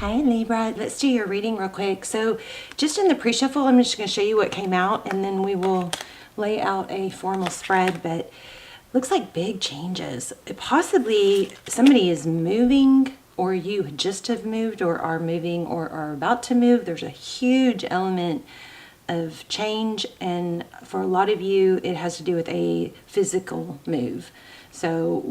Hi Libra, let's do your reading real quick. So just in the pre-shuffle, I'm just going to show you what came out and then we will lay out a formal spread, but looks like big changes. Possibly somebody is moving, or you just have moved or are moving or are about to move. There's a huge element of change, and for a lot of you it has to do with a physical move. So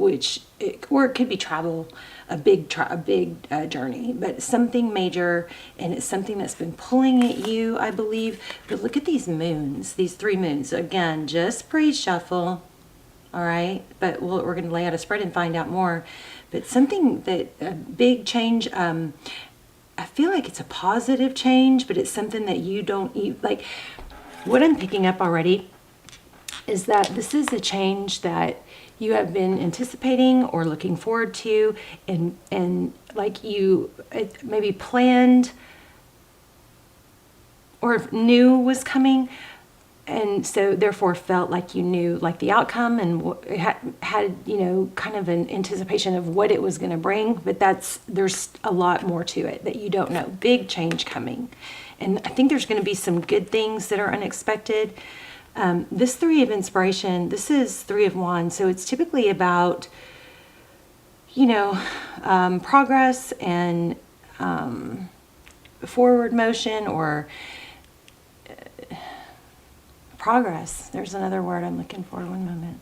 or it could be travel, a big journey, but something major, and it's something that's been pulling at you, I believe. But look at these moons, these 3 moons. Again, just pre-shuffle, all right? But we're going to lay out a spread and find out more. But something that, a big change, I feel like it's a positive change, but it's something that you don't like. What I'm picking up already is that this is a change that you have been anticipating or looking forward to, and like you maybe planned or knew was coming, and so therefore felt like you knew like the outcome and had kind of an anticipation of what it was going to bring. But there's a lot more to it that you don't know. Big change coming, and I think there's going to be some good things that are unexpected. This 3 of inspiration, this is 3 of wands, so it's typically about progress and forward motion, or progress. There's another word I'm looking for. One moment.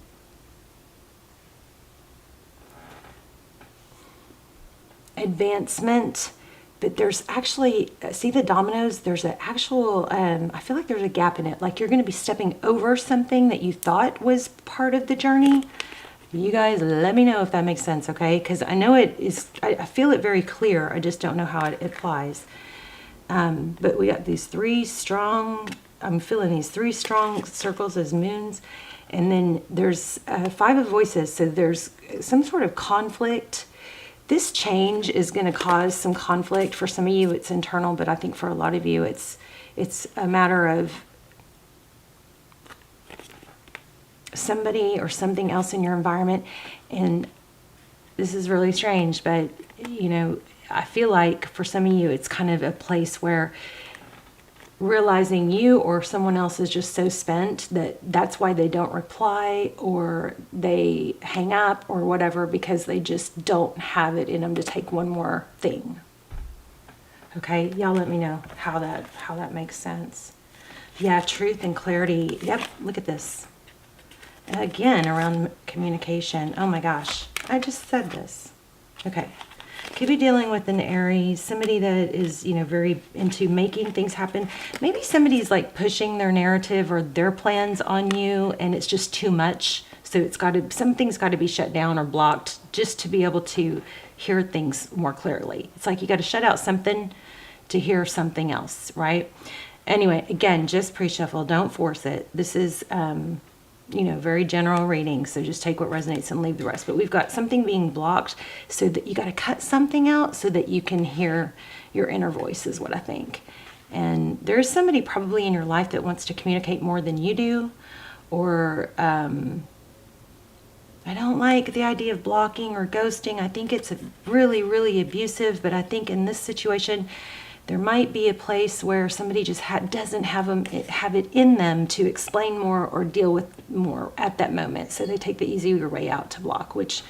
Advancement. But there's actually, see the dominoes? There's an actual, I feel like there's a gap in it. Like you're going to be stepping over something that you thought was part of the journey. You guys, let me know if that makes sense, okay? Because I know it is, I feel it very clear. I just don't know how it applies. But we got these 3 strong, I'm feeling these 3 strong circles as moons. And then there's 5 of voices. So there's some sort of conflict. This change is going to cause some conflict. For some of you, it's internal, but I think for a lot of you, it's a matter of somebody or something else in your environment. And this is really strange, but I feel like for some of you, it's kind of a place where realizing you or someone else is just so spent that's why they don't reply, or they hang up or whatever, because they just don't have it in them to take one more thing. Okay, y'all let me know how that makes sense. Yeah, truth and clarity. Yep, look at this. Again, around communication. Oh my gosh, I just said this. Okay. Could be dealing with an Aries, somebody that is, very into making things happen. Maybe somebody's like pushing their narrative or their plans on you, and it's just too much. So something's got to be shut down or blocked just to be able to hear things more clearly. It's like you got to shut out something to hear something else, right? Anyway, again, just pre-shuffle. Don't force it. This is very general reading, so just take what resonates and leave the rest. But we've got something being blocked, so that you got to cut something out so that you can hear your inner voice, is what I think. And there's somebody probably in your life that wants to communicate more than you do, or I don't like the idea of blocking or ghosting. I think it's really, really abusive, but I think in this situation, there might be a place where somebody just doesn't have it in them to explain more or deal with more at that moment. So they take the easier way out to block, which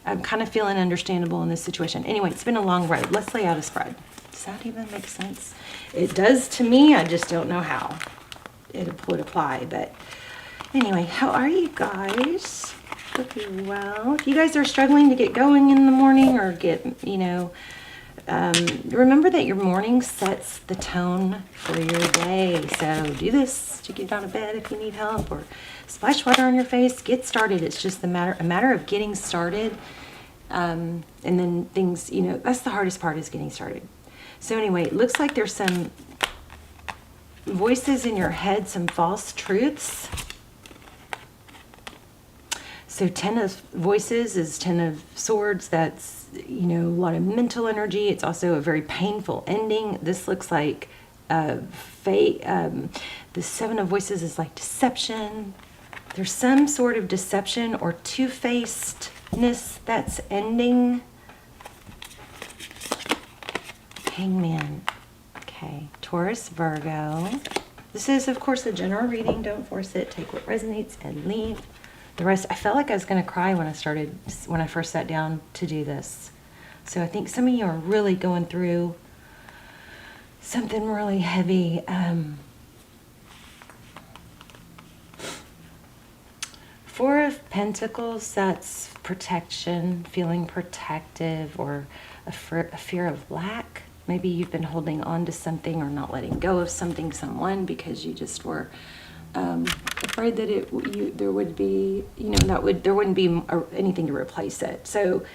I'm kind of feeling understandable in this situation. Anyway, it's been a long road. Let's lay out a spread. Does that even make sense? It does to me. I just don't know how it would apply. But anyway, how are you guys? Hope you're well. If you guys are struggling to get going in the morning or get, remember that your morning sets the tone for your day. So do this to get out of bed if you need help, or splash water on your face. Get started. It's just a matter of getting started. And then things, that's the hardest part, is getting started. So anyway, it looks like there's some voices in your head, some false truths. So 10 of voices is 10 of swords. That's, a lot of mental energy. It's also a very painful ending. This looks like fate. The 7 of voices is like deception. There's some sort of deception or two-facedness that's ending. Hangman. Okay, Taurus, Virgo. This is, of course, a general reading. Don't force it. Take what resonates and leave the rest. I felt like I was going to cry when I first sat down to do this. So I think some of you are really going through something really heavy. Four of Pentacles, that's protection, feeling protective, or a fear of lack. Maybe you've been holding on to something or not letting go of something, someone, because you just were afraid that there would be, there wouldn't be anything to replace it. So,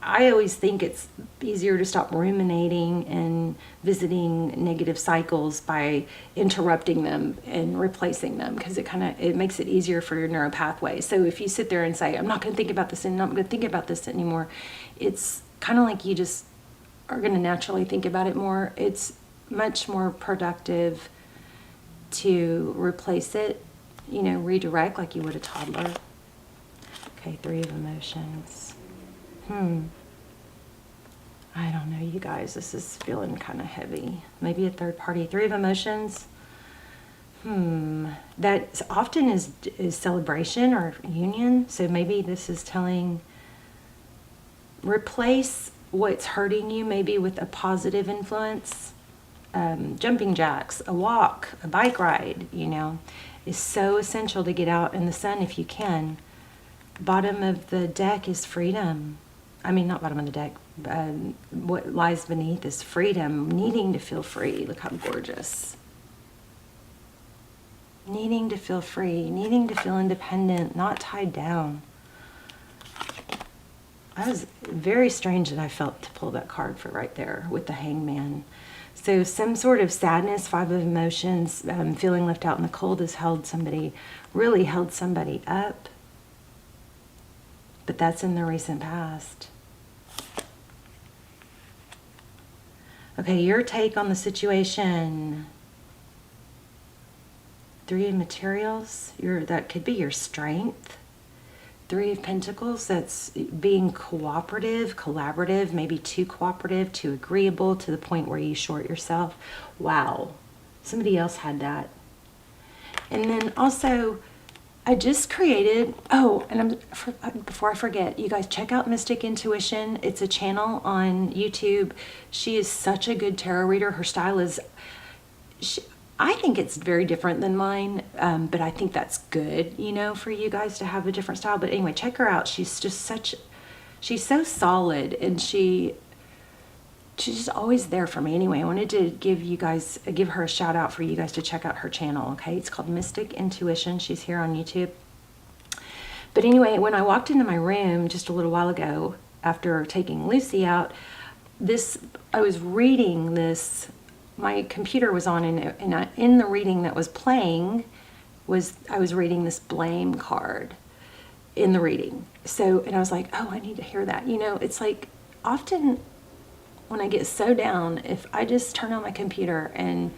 I always think it's easier to stop ruminating and visiting negative cycles by interrupting them and replacing them, because it makes it easier for your neural pathway. So if you sit there and say, I'm not going to think about this and I'm not going to think about this anymore, it's kind of like you just are going to naturally think about it more. It's much more productive to replace it, redirect like you would a toddler. Okay, Three of Emotions. I don't know, you guys. This is feeling kind of heavy. Maybe a third party. Three of Emotions. That often is celebration or union. So maybe this is telling, replace what's hurting you maybe with a positive influence. Jumping jacks, a walk, a bike ride, is so essential to get out in the sun if you can. Bottom of the deck is freedom. I mean, not bottom of the deck. What lies beneath is freedom, needing to feel free. Look how gorgeous. Needing to feel free, needing to feel independent, not tied down. That was very strange that I felt to pull that card for right there with the Hangman. So some sort of sadness, Five of Emotions, feeling left out in the cold has really held somebody up. But that's in the recent past. Okay, your take on the situation. Three of Materials, that could be your strength. Three of Pentacles, that's being cooperative, collaborative, maybe too cooperative, too agreeable, to the point where you short yourself. Wow, somebody else had that. And then also, I just created, before I forget, you guys check out Mystic Intuition. It's a channel on YouTube. She is such a good tarot reader. Her style is, I think it's very different than mine, but I think that's good, for you guys to have a different style. But anyway, check her out. She's so solid, and she's just always there for me. Anyway, I wanted to give her a shout out for you guys to check out her channel. Okay, it's called Mystic Intuition. She's here on YouTube. But anyway, when I walked into my room just a little while ago after taking Lucy out, I was reading this. My computer was on, and in the reading that was playing I was reading this blame card in the reading. So, and I was like, oh, I need to hear that. It's like often when I get so down, if I just turn on my computer, and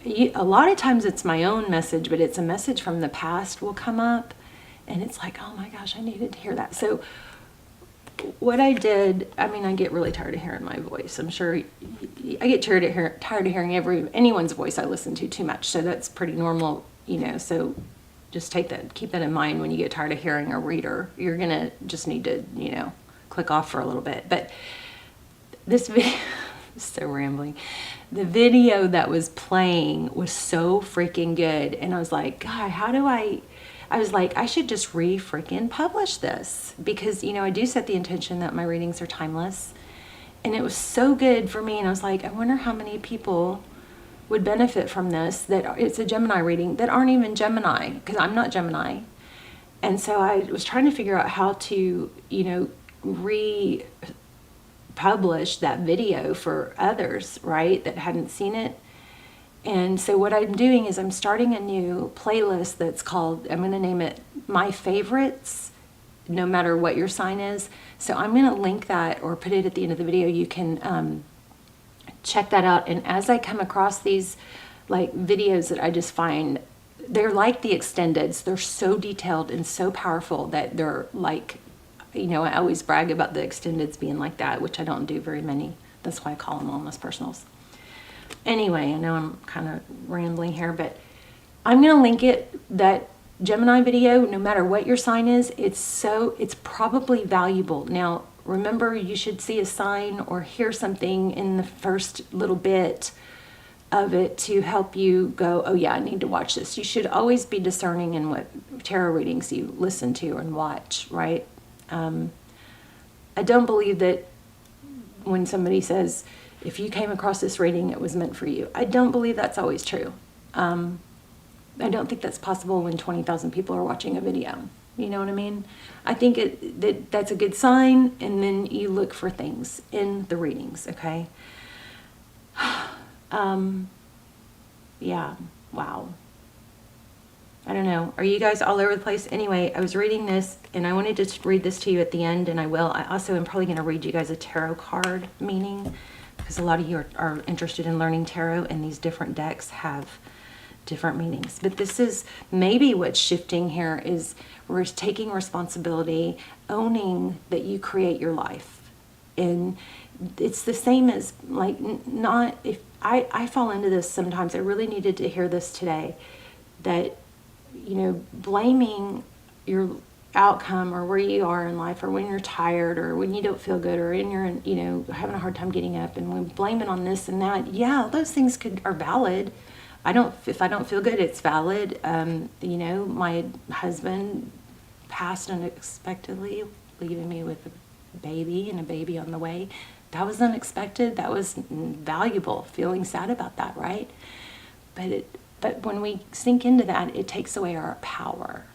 a lot of times it's my own message, but it's a message from the past will come up, and it's like, oh my gosh, I needed to hear that. So what I did, I get really tired of hearing my voice. I'm sure I get tired of hearing anyone's voice I listen to too much. So that's pretty normal, so just keep that in mind when you get tired of hearing a reader. You're going to just need to, click off for a little bit. But this video, so rambling. The video that was playing was so freaking good. And I was like, God, I was like, I should just freaking publish this, because, I do set the intention that my readings are timeless, and it was so good for me. And I was like, I wonder how many people would benefit from this, that it's a Gemini reading, that aren't even Gemini, because I'm not Gemini. And so I was trying to figure out how to, republish that video for others, right, that hadn't seen it. And so what I'm doing is I'm starting a new playlist that's called, I'm going to name it My Favorites, no matter what your sign is. So I'm going to link that or put it at the end of the video. You can check that out. And as I come across these videos that I just find, they're like the extendeds. They're so detailed and so powerful that they're like, I always brag about the extendeds being like that, which I don't do very many. That's why I call them wellness personals. Anyway, I know I'm kind of rambling here, but I'm going to link it, that Gemini video, no matter what your sign is. It's probably valuable. Now, remember, you should see a sign or hear something in the first little bit of it to help you go, oh yeah, I need to watch this. You should always be discerning in what tarot readings you listen to and watch, right? I don't believe that when somebody says, if you came across this reading, it was meant for you. I don't believe that's always true. I don't think that's possible when 20,000 people are watching a video. You know what I mean? I think that's a good sign, and then you look for things in the readings, okay? Yeah, wow. I don't know. Are you guys all over the place? Anyway, I was reading this, and I wanted to read this to you at the end, and I will. I also am probably going to read you guys a tarot card meaning, because a lot of you are interested in learning tarot, and these different decks have different meanings. But this is maybe what's shifting here is we're taking responsibility, owning that you create your life. And it's the same as, like, not, if I fall into this sometimes. I really needed to hear this today, that, you know, blaming your outcome or where you are in life, or when you're tired, or when you don't feel good, or when you're, you know, having a hard time getting up, and we blame it on this and that. Yeah, those things are valid. If I don't feel good, it's valid. You know, my husband passed unexpectedly, leaving me with a baby and a baby on the way. That was unexpected. That was valuable. Feeling sad about that, right? But when we sink into that, it takes away our power.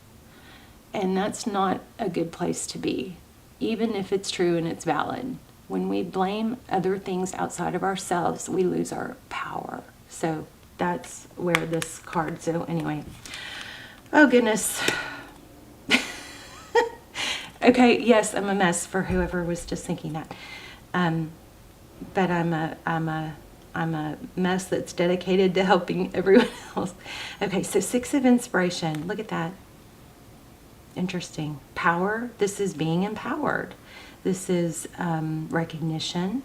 And that's not a good place to be, even if it's true and it's valid. When we blame other things outside of ourselves, we lose our power. So that's where this card, so anyway. Oh goodness. Okay, yes, I'm a mess, for whoever was just thinking that. But I'm a mess that's dedicated to helping everyone else. Okay, so 6 of inspiration. Look at that. Interesting. Power. This is being empowered. This is recognition.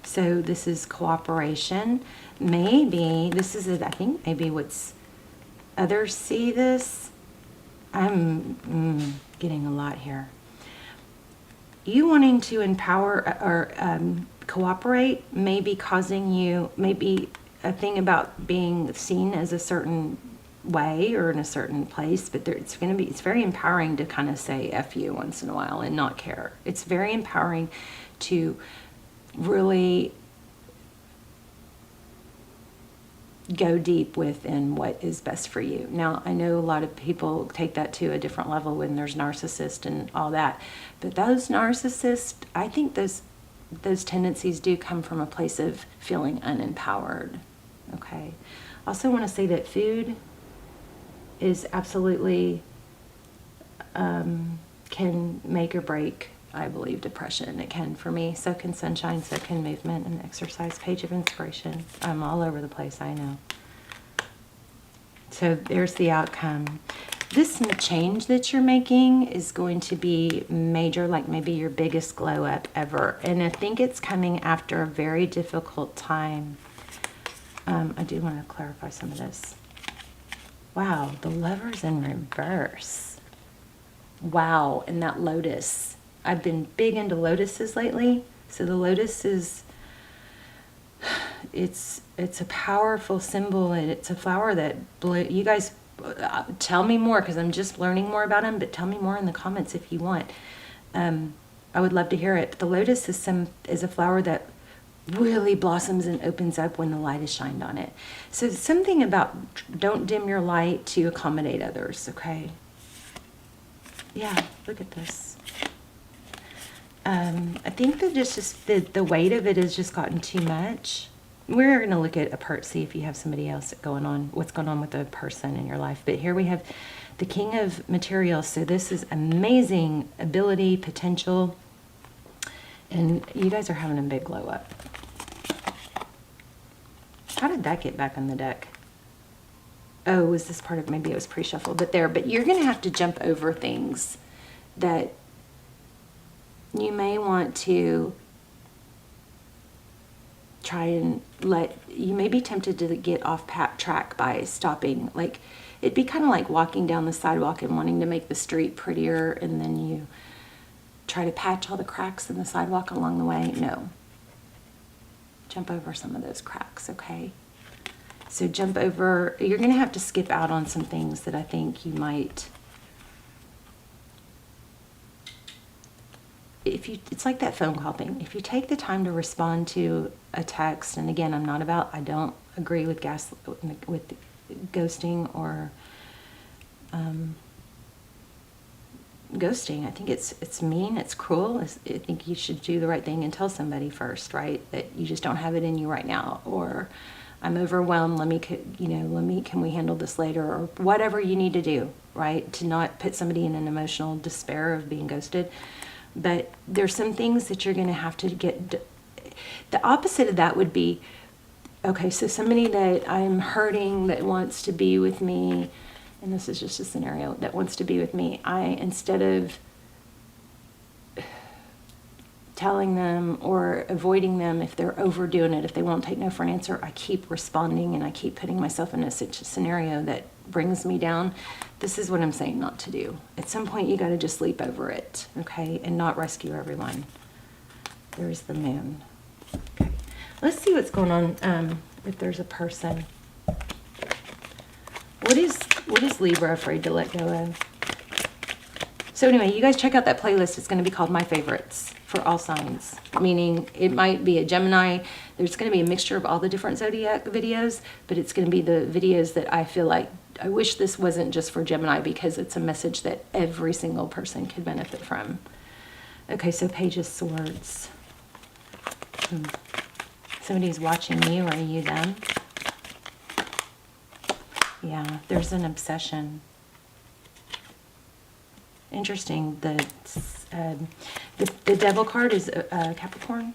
So this is cooperation. Maybe this is it. I think maybe what's others see this. I'm getting a lot here. You wanting to empower or cooperate may be causing you, maybe a thing about being seen as a certain way or in a certain place, but it's very empowering to kind of say F you once in a while and not care. It's very empowering to really go deep within what is best for you. Now, I know a lot of people take that to a different level when there's narcissists and all that, but those narcissists, I think those tendencies do come from a place of feeling unempowered. Okay. Also want to say that food is absolutely can make or break, I believe, depression. It can for me. So can sunshine, so can movement and exercise. Page of inspiration. I'm all over the place, I know. So there's the outcome. This change that you're making is going to be major, like maybe your biggest glow up ever. And I think it's coming after a very difficult time. I do want to clarify some of this. Wow, the Lover's in reverse. Wow, and that lotus. I've been big into lotuses lately. So the lotus is, it's a powerful symbol, and it's a flower that you guys tell me more, because I'm just learning more about them, but tell me more in the comments if you want. I would love to hear it. The lotus is a flower that really blossoms and opens up when the light is shined on it. So something about don't dim your light to accommodate others, okay? Yeah, look at this. I think that just the weight of it has just gotten too much. We're going to look at a part, see if you have somebody else going on, what's going on with a person in your life. But here we have the King of Materials. So this is amazing ability, potential. And you guys are having a big glow up. How did that get back on the deck? Oh, was this part of, maybe it was pre-shuffled, but you're going to have to jump over things that you may want to try and you may be tempted to get off track by stopping. Like, it'd be kind of like walking down the sidewalk and wanting to make the street prettier, and then you try to patch all the cracks in the sidewalk along the way. No. Jump over some of those cracks, okay? So jump over, you're going to have to skip out on some things that I think you might, it's like that phone call thing. If you take the time to respond to a text, and again, I don't agree with ghosting or ghosting. I think it's mean, it's cruel. I think you should do the right thing and tell somebody first, right? That you just don't have it in you right now, or I'm overwhelmed. Can we handle this later, or whatever you need to do, right? To not put somebody in an emotional despair of being ghosted. But there's some things that you're going to have to get. The opposite of that would be, okay, so somebody that I'm hurting that wants to be with me, and this is just a scenario, that wants to be with me, instead of telling them or avoiding them if they're overdoing it, if they won't take no for an answer, I keep responding and I keep putting myself in a scenario that brings me down. This is what I'm saying not to do. At some point, you got to just leap over it, okay, and not rescue everyone. There's the moon. Okay, let's see what's going on. If there's a person, what is Libra afraid to let go of? So anyway, you guys check out that playlist. It's going to be called My Favorites for all signs, meaning it might be a Gemini. There's going to be a mixture of all the different zodiac videos, but it's going to be the videos that I feel like, I wish this wasn't just for Gemini, because it's a message that every single person could benefit from. Okay, so Page of Swords. Somebody's watching you, or are you them? Yeah, there's an obsession. Interesting. The Devil card is Capricorn.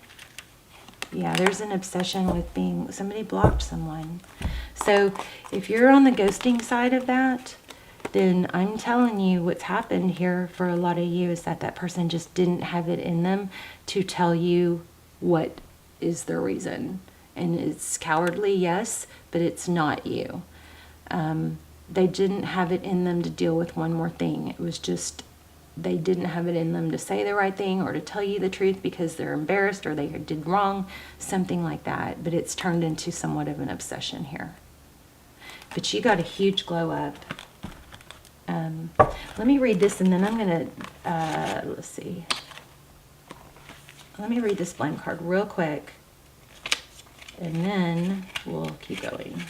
Yeah, there's an obsession with somebody blocked someone. So if you're on the ghosting side of that, then I'm telling you what's happened here for a lot of you is that person just didn't have it in them to tell you what is the reason. And it's cowardly, yes, but it's not you. They didn't have it in them to deal with one more thing. It was just, they didn't have it in them to say the right thing or to tell you the truth because they're embarrassed or they did wrong, something like that. But it's turned into somewhat of an obsession here. But you got a huge glow up. Let me read this, and then I'm going to, let's see. Let me read this blank card real quick, and then we'll keep going.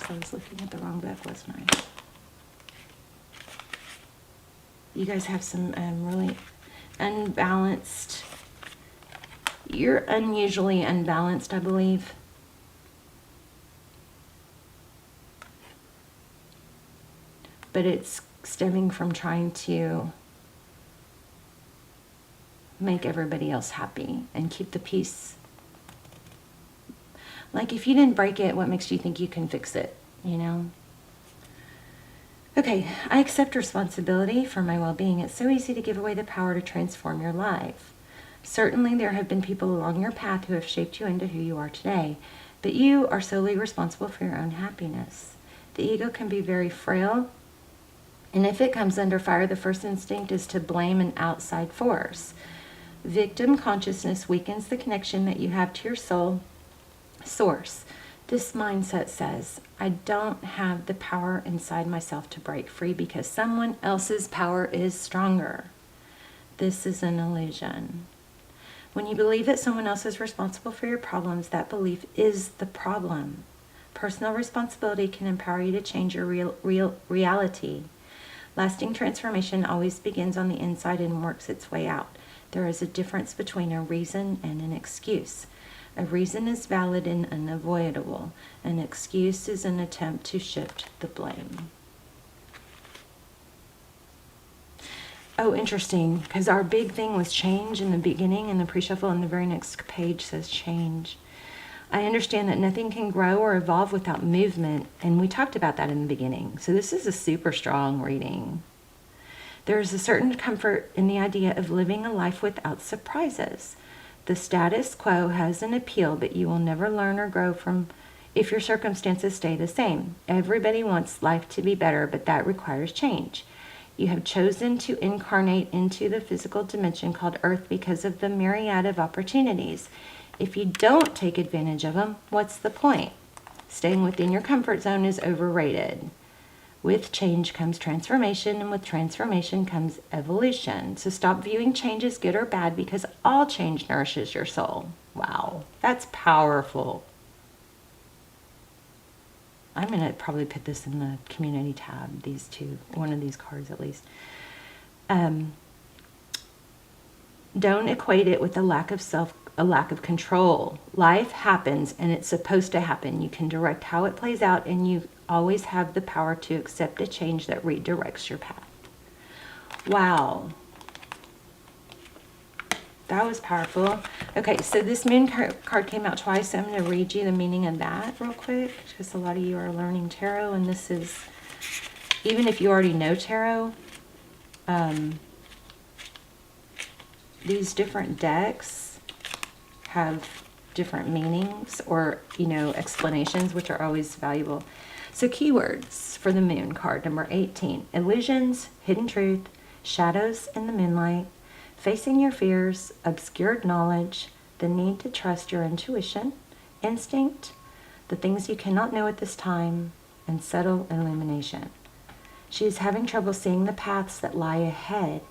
I was looking at the wrong deck, wasn't I? You guys have some really unbalanced. You're unusually unbalanced, I believe. But it's stemming from trying to make everybody else happy and keep the peace. Like, if you didn't break it, what makes you think you can fix it, you know? Okay, I accept responsibility for my well-being. It's so easy to give away the power to transform your life. Certainly, there have been people along your path who have shaped you into who you are today, but you are solely responsible for your own happiness. The ego can be very frail, and if it comes under fire, the first instinct is to blame an outside force. Victim consciousness weakens the connection that you have to your soul source. This mindset says, I don't have the power inside myself to break free because someone else's power is stronger. This is an illusion. When you believe that someone else is responsible for your problems, that belief is the problem. Personal responsibility can empower you to change your real reality. Lasting transformation always begins on the inside and works its way out. There is a difference between a reason and an excuse. A reason is valid and unavoidable. An excuse is an attempt to shift the blame. Oh, interesting, because our big thing was change in the beginning, and the pre-shuffle on the very next page says change. I understand that nothing can grow or evolve without movement, and we talked about that in the beginning. So this is a super strong reading. There's a certain comfort in the idea of living a life without surprises. The status quo has an appeal, but you will never learn or grow from if your circumstances stay the same. Everybody wants life to be better, but that requires change. You have chosen to incarnate into the physical dimension called Earth because of the myriad of opportunities. If you don't take advantage of them, what's the point? Staying within your comfort zone is overrated. With change comes transformation, and with transformation comes evolution. So stop viewing change as good or bad, because all change nourishes your soul. Wow, that's powerful. I'm going to probably put this in the community tab, these two, one of these cards at least. Don't equate it with a lack of control. Life happens, and it's supposed to happen. You can direct how it plays out, and you always have the power to accept a change that redirects your path. Wow. That was powerful. Okay, so this moon card came out twice, so I'm going to read you the meaning of that real quick, because a lot of you are learning tarot, and this is, even if you already know tarot, these different decks have different meanings or, explanations, which are always valuable. So keywords for the moon card, number 18, illusions, hidden truth, shadows in the moonlight, facing your fears, obscured knowledge, the need to trust your intuition, instinct, the things you cannot know at this time, and subtle illumination. She is having trouble seeing the paths that lie ahead.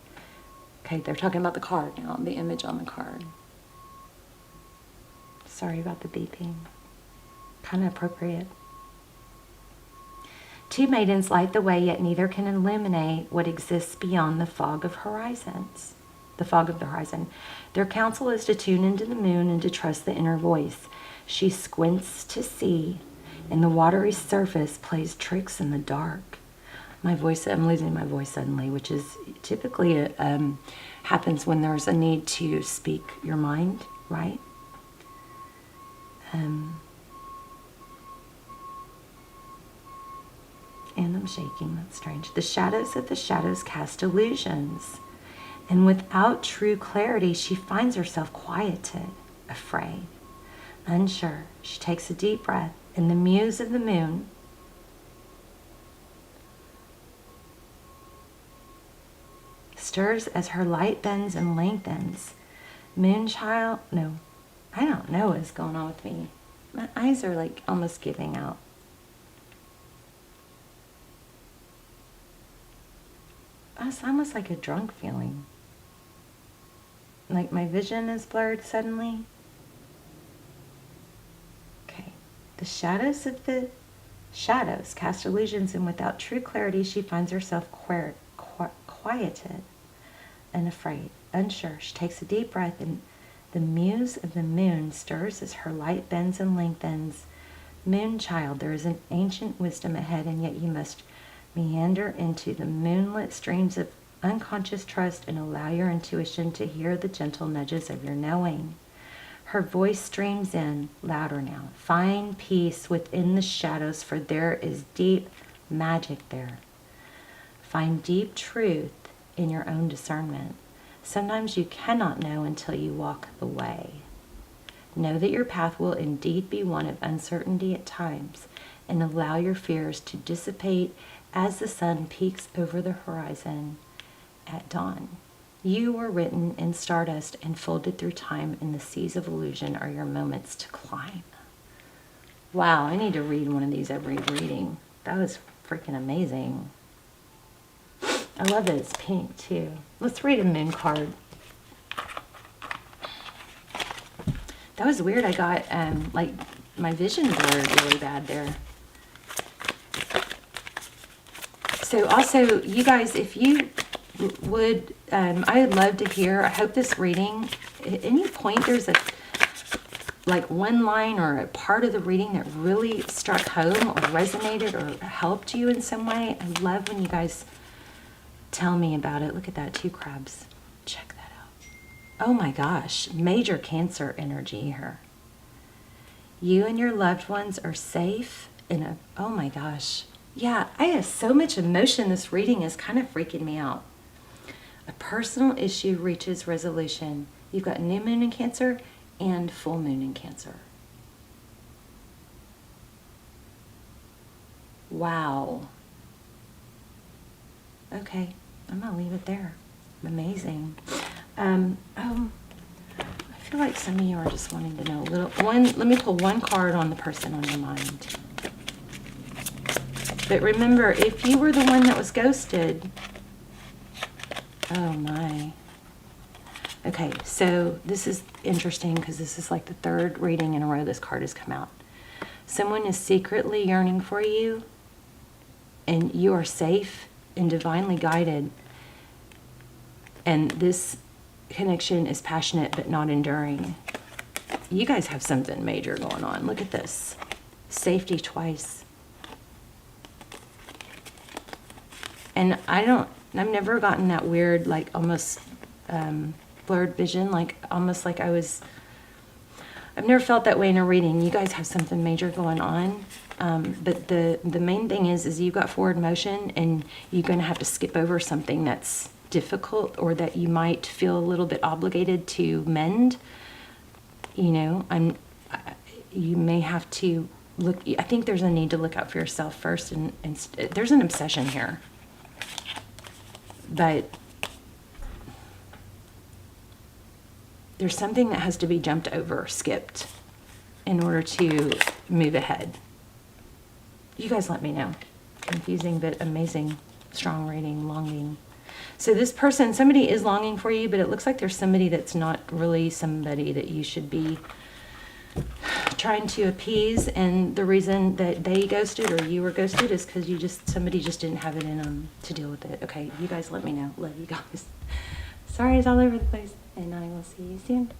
Okay, they're talking about the card now, the image on the card. Sorry about the beeping. Kind of appropriate. Two maidens light the way, yet neither can illuminate what exists beyond the fog of horizons. The fog of the horizon. Their counsel is to tune into the moon and to trust the inner voice. She squints to see, and the watery surface plays tricks in the dark. I'm losing my voice suddenly, which is typically happens when there's a need to speak your mind, right? And I'm shaking, that's strange. The shadows of the shadows cast illusions. And without true clarity, she finds herself quieted, afraid, unsure. She takes a deep breath, and the muse of the moon stirs as her light bends and lengthens. Moonchild, no, I don't know what's going on with me. My eyes are like almost giving out. It's almost like a drunk feeling. Like my vision is blurred suddenly. Okay. The shadows of the shadows cast illusions, and without true clarity, she finds herself quieted and afraid, unsure. She takes a deep breath, and the muse of the moon stirs as her light bends and lengthens. Moonchild, there is an ancient wisdom ahead, and yet you must meander into the moonlit streams of unconscious trust and allow your intuition to hear the gentle nudges of your knowing. Her voice streams in, louder now. Find peace within the shadows, for there is deep magic there. Find deep truth in your own discernment. Sometimes you cannot know until you walk the way. Know that your path will indeed be one of uncertainty at times, and allow your fears to dissipate as the sun peeks over the horizon at dawn. You were written in stardust and folded through time, and the seas of illusion are your moments to climb. Wow, I need to read one of these every reading. That was freaking amazing. I love that it's pink too. Let's read a moon card. That was weird. I got like my vision blurred really bad there. So also, you guys, if you would, I would love to hear, I hope this reading, at any point there's a, like one line or a part of the reading that really struck home or resonated or helped you in some way. I love when you guys tell me about it. Look at that, 2 crabs. Check that out. Oh my gosh, major Cancer energy here. You and your loved ones are safe in a, oh my gosh. Yeah, I have so much emotion. This reading is kind of freaking me out. A personal issue reaches resolution. You've got new moon in Cancer and full moon in Cancer. Wow. Okay, I'm gonna leave it there. Amazing. I feel like some of you are just wanting to know a little. Let me pull one card on the person on your mind. But remember, if you were the one that was ghosted, oh my. Okay, so this is interesting because this is like the third reading in a row this card has come out. Someone is secretly yearning for you, and you are safe and divinely guided. And this connection is passionate but not enduring. You guys have something major going on. Look at this. Safety twice. And I've never gotten that weird, like almost blurred vision, like almost like I've never felt that way in a reading. You guys have something major going on. But the main thing is you've got forward motion, and you're going to have to skip over something that's difficult or that you might feel a little bit obligated to mend. You know, you may have to look. I think there's a need to look out for yourself first, and there's an obsession here. But there's something that has to be jumped over, skipped, in order to move ahead. You guys let me know. Confusing but amazing, strong reading, longing. So this person, somebody is longing for you, but it looks like there's somebody that's not really somebody that you should be trying to appease. And the reason that they ghosted or you were ghosted is because somebody just didn't have it in them to deal with it. Okay, you guys let me know. Love you guys. Sorry it's all over the place, and I will see you soon.